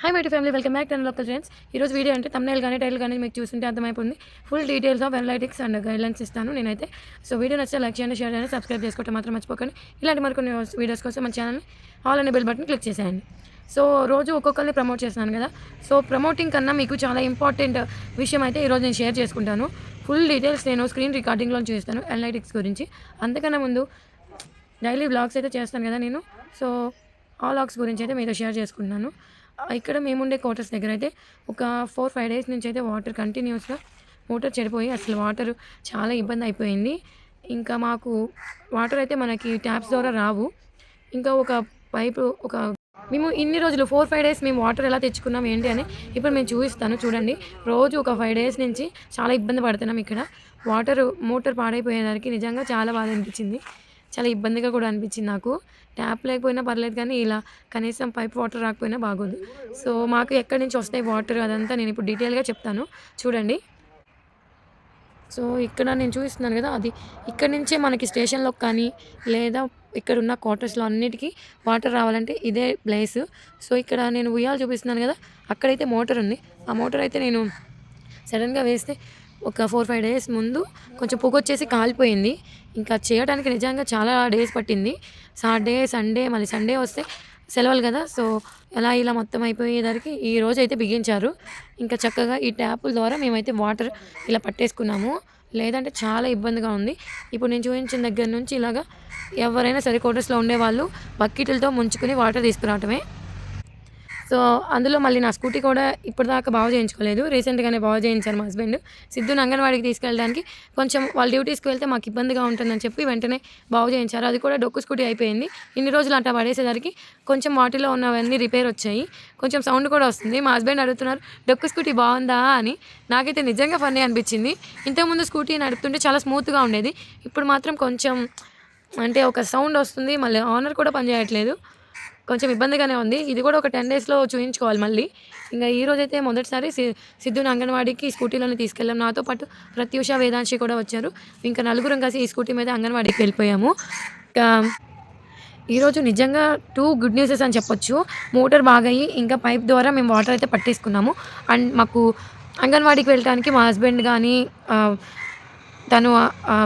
Hi my family welcome back to local friends. ఈరోజు video అంటే thumbnail కానీ title కానీ మీకు చూస్తుంటే అర్థమైపోయింది. Full details of analytics and guidelines ఇస్తాను నేనైతే. సో వీడియో నచ్చితే లైక్ చేయండి, షేర్ చేయండి, సబ్స్క్రైబ్ చేసుకోవడం మాత్రం మర్చిపోకండి. ఇలాంటి మరికొన్ని వీడియోస్ కోసం మన ఛానల్ని ఆల్ అనే బెల్ బటన్ క్లిక్ చేసేయండి. సో రోజు ఒక్కొక్కరిని ప్రమోట్ చేస్తున్నాను కదా. సో ప్రమోటింగ్ కన్నా మీకు చాలా ఇంపార్టెంట్ విషయం అయితే ఈరోజు నేను షేర్ చేసుకుంటాను. ఫుల్ డీటెయిల్స్ నేను స్క్రీన్ రికార్డింగ్లో చూస్తాను అనలైటిక్స్ గురించి. అంతకన్నా ముందు డైలీ వ్లాగ్స్ అయితే చేస్తాను కదా నేను. సో ఆ వ్లాగ్స్ గురించి అయితే మీతో షేర్ చేసుకుంటున్నాను. ఇక్కడ మేముండే క్వార్టర్స్ దగ్గర అయితే ఒక 4-5 డేస్ నుంచి అయితే వాటర్ కంటిన్యూస్గా మోటార్ చెడిపోయి అసలు వాటర్ చాలా ఇబ్బంది అయిపోయింది. ఇంకా మాకు వాటర్ అయితే మనకి ట్యాప్స్ ద్వారా రావు. ఇంకా ఒక పైపు మేము ఇన్ని రోజులు 4-5 డేస్ మేము వాటర్ ఎలా తెచ్చుకున్నాం ఏంటి అని ఇప్పుడు మేము చూపిస్తాను చూడండి. రోజు ఒక 5 డేస్ నుంచి చాలా ఇబ్బంది పడుతున్నాం. ఇక్కడ మోటార్ పాడైపోయేదానికి నిజంగా చాలా బాధ అనిపించింది. చాలా ఇబ్బందిగా కూడా అనిపించింది నాకు. ట్యాప్ లేకపోయినా పర్లేదు కానీ ఇలా కనీసం పైప్ వాటర్ రాకపోయినా బాగోదు. సో మాకు ఎక్కడి నుంచి వస్తాయి వాటర్ అదంతా నేను ఇప్పుడు డీటెయిల్గా చెప్తాను చూడండి. సో ఇక్కడ నేను చూపిస్తున్నాను కదా, అది ఇక్కడ నుంచే మనకి స్టేషన్లోకి కానీ లేదా ఇక్కడ ఉన్న క్వార్టర్స్లో అన్నిటికీ వాటర్ రావాలంటే ఇదే ప్లేస్. సో ఇక్కడ నేను ఉయ్యాలు చూపిస్తున్నాను కదా, అక్కడైతే మోటార్ ఉంది. ఆ మోటార్ అయితే నేను సడన్గా వేస్తే ఒక 4-5 డేస్ ముందు కొంచెం పొగొచ్చేసి కాలిపోయింది. ఇంకా చేయడానికి నిజంగా చాలా డేస్ పట్టింది. సాటర్డే, సండే, మళ్ళీ సండే వస్తే సెలవులు కదా. సో ఇలా మొత్తం అయిపోయేసరికి ఈ రోజు అయితే బిగించారు. ఇంకా చక్కగా ఈ ట్యాపుల ద్వారా మేమైతే వాటర్ ఇలా పట్టేసుకున్నాము. లేదంటే చాలా ఇబ్బందిగా ఉంది. ఇప్పుడు నేను చూపించిన దగ్గర నుంచి ఇలాగా ఎవరైనా సరే క్వార్టర్స్లో ఉండేవాళ్ళు బకెట్లతో ముంచుకొని వాటర్ తీసుకురావటమే. సో అందులో మళ్ళీ నా స్కూటీ కూడా ఇప్పటిదాకా బాగు చేయించుకోలేదు. రీసెంట్గానే బాగు చేయించారు మా హస్బెండ్. సిద్ధుని అంగన్వాడికి తీసుకెళ్ళడానికి కొంచెం వాళ్ళ డ్యూటీస్కి వెళ్తే మాకు ఇబ్బందిగా ఉంటుందని చెప్పి వెంటనే బాగు చేయించారు. అది కూడా డొక్కు స్కూటీ అయిపోయింది. ఇన్ని రోజులు అట్లా పడేసేసరికి కొంచెం వాటిలో ఉన్నవన్నీ రిపేర్ వచ్చాయి. కొంచెం సౌండ్ కూడా వస్తుంది. మా హస్బెండ్ అడుగుతున్నారు డొక్కు స్కూటీ బాగుందా అని. నాకైతే నిజంగా ఫన్నీ అనిపించింది. ఇంతకుముందు స్కూటీ నడుపుతుంటే చాలా స్మూత్గా ఉండేది. ఇప్పుడు మాత్రం కొంచెం అంటే ఒక సౌండ్ వస్తుంది. మళ్ళీ ఆనర్ కూడా పనిచేయట్లేదు. కొంచెం ఇబ్బందిగానే ఉంది. ఇది కూడా ఒక 10 డేస్లో చూయించుకోవాలి మళ్ళీ. ఇంకా ఈరోజైతే మొదటిసారి సిద్ధుని అంగన్వాడికి స్కూటీలోనే తీసుకెళ్ళాం. నాతో పాటు ప్రత్యూష, వేదాంశి కూడా వచ్చారు. ఇంకా నలుగురం కలిసి ఈ స్కూటీ మీద అంగన్వాడికి వెళ్ళిపోయాము. ఇంకా ఈరోజు నిజంగా 2 గుడ్ న్యూసెస్ అని చెప్పొచ్చు. మోటార్ బాగయ్యి ఇంకా పైప్ ద్వారా మేము వాటర్ అయితే పట్టేసుకున్నాము. అండ్ మాకు అంగన్వాడికి వెళ్ళడానికి మా హస్బెండ్ కానీ తను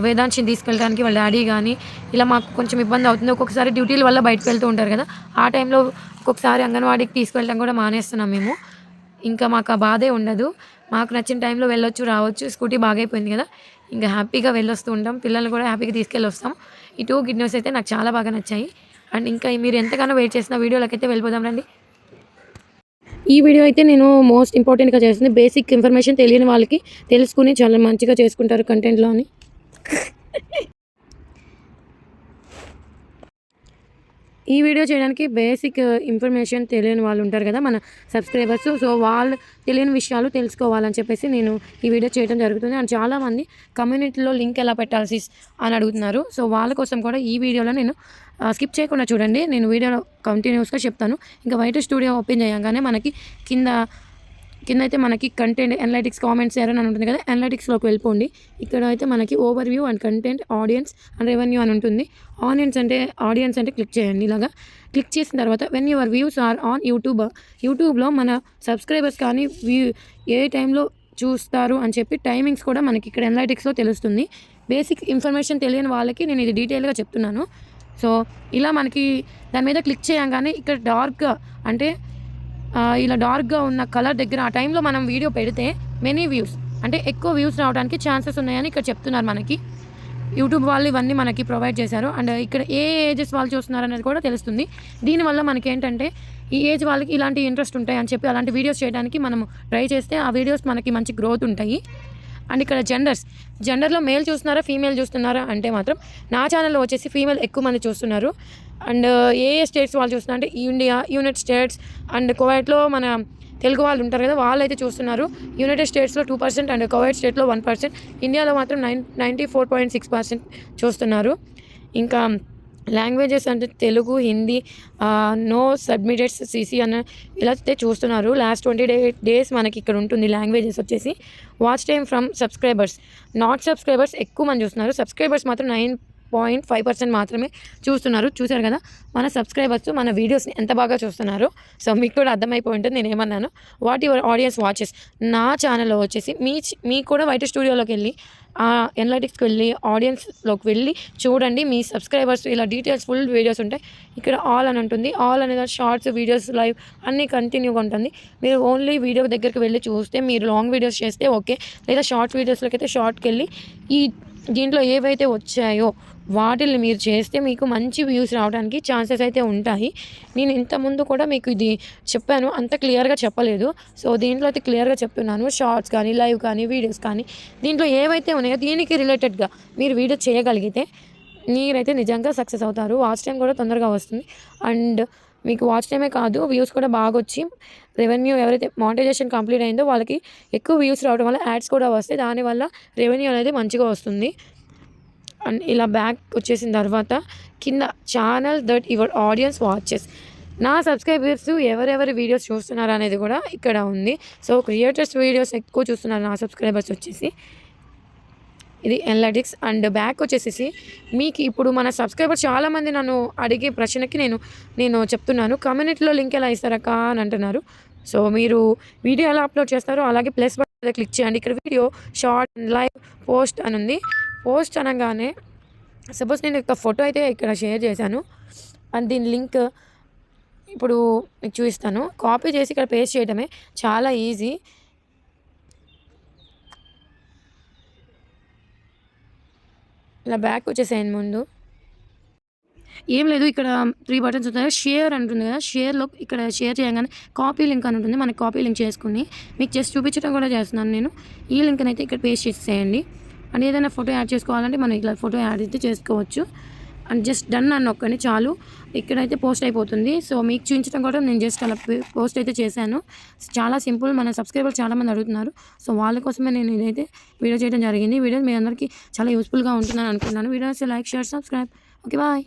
వేదాంశిని తీసుకెళ్ళడానికి వాళ్ళ డాడీ కానీ ఇలా మాకు కొంచెం ఇబ్బంది అవుతుంది. ఒక్కొక్కసారి డ్యూటీల వల్ల బయటకు వెళ్తూ ఉంటారు కదా, ఆ టైంలో ఒక్కొక్కసారి అంగన్వాడికి తీసుకెళ్ళడం కూడా మానేస్తున్నాం మేము. ఇంకా మాకు ఆ బాధే ఉండదు. మాకు నచ్చిన టైంలో వెళ్ళొచ్చు, రావచ్చు. స్కూటీ బాగైపోయింది కదా, ఇంకా హ్యాపీగా వెళ్ళొస్తూ ఉంటాం. పిల్లల్ని కూడా హ్యాపీగా తీసుకెళ్ళి వస్తాం. ఈ 2 గుడ్ న్యూస్ అయితే నాకు చాలా బాగా నచ్చాయి. అండ్ ఇంకా మీరు ఎంతగానో వెయిట్ చేసిన వీడియోలకి అయితే వెళ్ళిపోదాం రండి. ఈ వీడియో అయితే నేను మోస్ట్ ఇంపార్టెంట్గా చేస్తుంది. బేసిక్ ఇన్ఫర్మేషన్ తెలియని వాళ్ళకి తెలుసుకుని చాలా మంచిగా చేసుకుంటారు కంటెంట్లో అని. ఈ వీడియో చేయడానికి బేసిక్ ఇన్ఫర్మేషన్ తెలియని వాళ్ళు ఉంటారు కదా మన సబ్స్క్రైబర్స్. సో వాళ్ళు తెలియని విషయాలు తెలుసుకోవాలని చెప్పేసి నేను ఈ వీడియో చేయడం జరుగుతుంది. అండ్ చాలామంది కమ్యూనిటీలో లింక్ ఎలా పెట్టాల్సి అని అడుగుతున్నారు. సో వాళ్ళ కోసం కూడా ఈ వీడియోలో నేను స్కిప్ చేయకుండా చూడండి. నేను వీడియోలో కంటిన్యూస్గా చెప్తాను. ఇంకా వైట్ స్టూడియో ఓపెన్ చేయగానే మనకి కింద అయితే మనకి కంటెంట్ అనలైటిక్స్ కామెంట్స్ అని ఉంటుంది కదా, అనలైటిక్స్లోకి వెళ్ళిపోండి. ఇక్కడ అయితే మనకి over view and content, audience and revenue అని ఉంటుంది. ఆడియన్స్ అంటే క్లిక్ చేయండి. ఇలాగా క్లిక్ చేసిన తర్వాత when your views are on యూట్యూబ్లో మన సబ్స్క్రైబర్స్ కానీ ఏ టైంలో చూస్తారు అని చెప్పి టైమింగ్స్ కూడా మనకి ఇక్కడ అనలైటిక్స్లో తెలుస్తుంది. బేసిక్ ఇన్ఫర్మేషన్ తెలియని వాళ్ళకి నేను ఇది డీటెయిల్గా చెప్తున్నాను. సో ఇలా మనకి దాని మీద క్లిక్ చేయగానే ఇక్కడ డార్క్గా అంటే ఇలా డార్క్గా ఉన్న కలర్ దగ్గర ఆ టైంలో మనం వీడియో పెడితే మెనీ వ్యూస్ అంటే ఎక్కువ వ్యూస్ రావడానికి ఛాన్సెస్ ఉన్నాయని ఇక్కడ చెప్తున్నారు. మనకి యూట్యూబ్ వాళ్ళు ఇవన్నీ మనకి ప్రొవైడ్ చేశారు. అండ్ ఇక్కడ ఏ ఏజెస్ వాళ్ళు చూస్తున్నారు అనేది కూడా తెలుస్తుంది. దీనివల్ల మనకి ఏంటంటే ఈ ఏజ్ వాళ్ళకి ఇలాంటి ఇంట్రెస్ట్ ఉంటాయి అని చెప్పి అలాంటి వీడియోస్ చేయడానికి మనము ట్రై చేస్తే ఆ వీడియోస్ మనకి మంచి గ్రోత్ ఉంటాయి. అండ్ ఇక్కడ జెండర్లో మేల్ చూస్తున్నారా, ఫీమేల్ చూస్తున్నారా అంటే మాత్రం నా ఛానల్లో వచ్చేసి ఫీమేల్ ఎక్కువ మంది చూస్తున్నారు. అండ్ ఏ స్టేట్స్ వాళ్ళు చూస్తున్నారు అంటే ఇండియా, యునైటెడ్ స్టేట్స్ అండ్ కువైట్లో మన తెలుగు వాళ్ళు ఉంటారు కదా, వాళ్ళు అయితే చూస్తున్నారు. యునైటెడ్ స్టేట్స్లో 2% అండ్ కువైట్ స్టేట్లో 1%, ఇండియాలో మాత్రం 94.6% చూస్తున్నారు. ఇంకా లాంగ్వేజెస్ అంటే Telugu, Hindi, no submitted CC అన్న ఇలా అయితే చూస్తున్నారు. లాస్ట్ 20 డేస్ మనకి ఇక్కడ ఉంటుంది లాంగ్వేజెస్ వచ్చేసి. Watch time from subscribers, not subscribers ఎక్కువ మంది చూస్తున్నారు. సబ్స్క్రైబర్స్ మాత్రం 0.5% మాత్రమే చూశారు కదా మన సబ్స్క్రైబర్స్ మన వీడియోస్ని ఎంత బాగా చూస్తున్నారు. సో మీకు కూడా అర్థమైపోయి ఉంటుంది నేను ఏమన్నాను. What your audience watches. నా ఛానల్లో వచ్చేసి మీకు కూడా వైట్ స్టూడియోలోకి వెళ్ళి ఎనలిటిక్స్కి వెళ్ళి ఆడియన్స్లోకి వెళ్ళి చూడండి. మీ సబ్స్క్రైబర్స్ ఇలా డీటెయిల్స్ ఫుల్ వీడియోస్ ఉంటాయి. ఇక్కడ ఆల్ అని ఉంటుంది. ఆల్ అనేది షార్ట్స్, వీడియోస్, లైవ్ అన్నీ కంటిన్యూగా ఉంటుంది. మీరు ఓన్లీ వీడియో దగ్గరికి వెళ్ళి చూస్తే, మీరు లాంగ్ వీడియోస్ చేస్తే ఓకే, లేదా షార్ట్ వీడియోస్లోకి అయితే షార్ట్కి వెళ్ళి దీంట్లో ఏవైతే వచ్చాయో వాటిని మీరు చేస్తే మీకు మంచి వ్యూస్ రావడానికి ఛాన్సెస్ అయితే ఉంటాయి. నేను ఇంతకుముందు కూడా మీకు ఇది చెప్పాను, అంత క్లియర్గా చెప్పలేదు. సో దీంట్లో అయితే క్లియర్గా చెప్తున్నాను. షార్ట్స్ కానీ, లైవ్ కానీ, వీడియోస్ కానీ దీంట్లో ఏవైతే ఉన్నాయో దీనికి రిలేటెడ్గా మీరు వీడియో చేయగలిగితే మీరైతే నిజంగా సక్సెస్ అవుతారు. వాచ్ టైం కూడా తొందరగా వస్తుంది. అండ్ మీకు వాచ్ టైమే కాదు, వ్యూస్ కూడా బాగా వచ్చి రెవెన్యూ ఎవరైతే మానిటైజేషన్ కంప్లీట్ అయిందో వాళ్ళకి ఎక్కువ వ్యూస్ రావడం వల్ల యాడ్స్ కూడా వస్తాయి. దానివల్ల రెవెన్యూ అనేది మంచిగా వస్తుంది. అండ్ ఇలా బ్యాక్ వచ్చేసిన తర్వాత కింద channel that your audience watches, నా సబ్స్క్రైబర్స్ ఎవరెవరి వీడియోస్ చూస్తున్నారు అనేది కూడా ఇక్కడ ఉంది. సో క్రియేటర్స్ వీడియోస్ ఎక్కువ చూస్తున్నారు నా సబ్స్క్రైబర్స్ వచ్చేసి. ఇది ఎనలిటిక్స్. అండ్ బ్యాక్ వచ్చేసేసి మీకు ఇప్పుడు మన సబ్స్క్రైబర్స్ చాలామంది నన్ను అడిగే ప్రశ్నకి నేను చెప్తున్నాను, కమ్యూనిటీలో లింక్ ఎలా ఇస్తారక్క అని అంటున్నారు. సో మీరు వీడియో ఎలా అప్లోడ్ చేస్తారో అలాగే ప్లస్ బటన్ క్లిక్ చేయండి. ఇక్కడ వీడియో, షార్ట్, లైవ్, పోస్ట్ అని ఉంది. పోస్ట్ అనగానే సపోజ్ నేను ఒక ఫోటో అయితే ఇక్కడ షేర్ చేశాను అండ్ దీని లింక్ ఇప్పుడు మీకు చూపిస్తాను. కాపీ చేసి ఇక్కడ పేస్ట్ చేయడమే, చాలా ఈజీ. ఇలా బ్యాక్ వచ్చేసేయండి. ముందు ఏం లేదు, ఇక్కడ 3 బటన్స్ ఉంటాయి. షేర్ అంటుంది కదా, షేర్లో ఇక్కడ షేర్ చేయగానే కాపీ లింక్ అని ఉంటుంది. మనకి కాపీ లింక్ చేసుకుని మీకు జస్ట్ చూపించడం కూడా చేస్తున్నాను నేను. ఈ లింక్ని అయితే ఇక్కడ పేస్ట్ చేసేయండి. అండ్ ఏదైనా ఫోటో యాడ్ చేసుకోవాలంటే మనం ఇట్లా ఫోటో యాడ్ అయితే చేసుకోవచ్చు. అండ్ జస్ట్ డన్ అని నొక్కండి చాలు, ఇక్కడైతే పోస్ట్ అయిపోతుంది. సో మీకు చూపించడం కూడా నేను జస్ట్ అలా పోస్ట్ అయితే చేశాను. చాలా సింపుల్. మన సబ్స్క్రైబర్స్ చాలామంది అడుగుతున్నారు. సో వాళ్ళ కోసమే నేను ఇదైతే వీడియో చేయడం జరిగింది. వీడియో మీ అందరికీ చాలా యూస్ఫుల్గా ఉంటుందని అనుకుంటున్నాను. Videos like, share, subscribe. Okay, bye.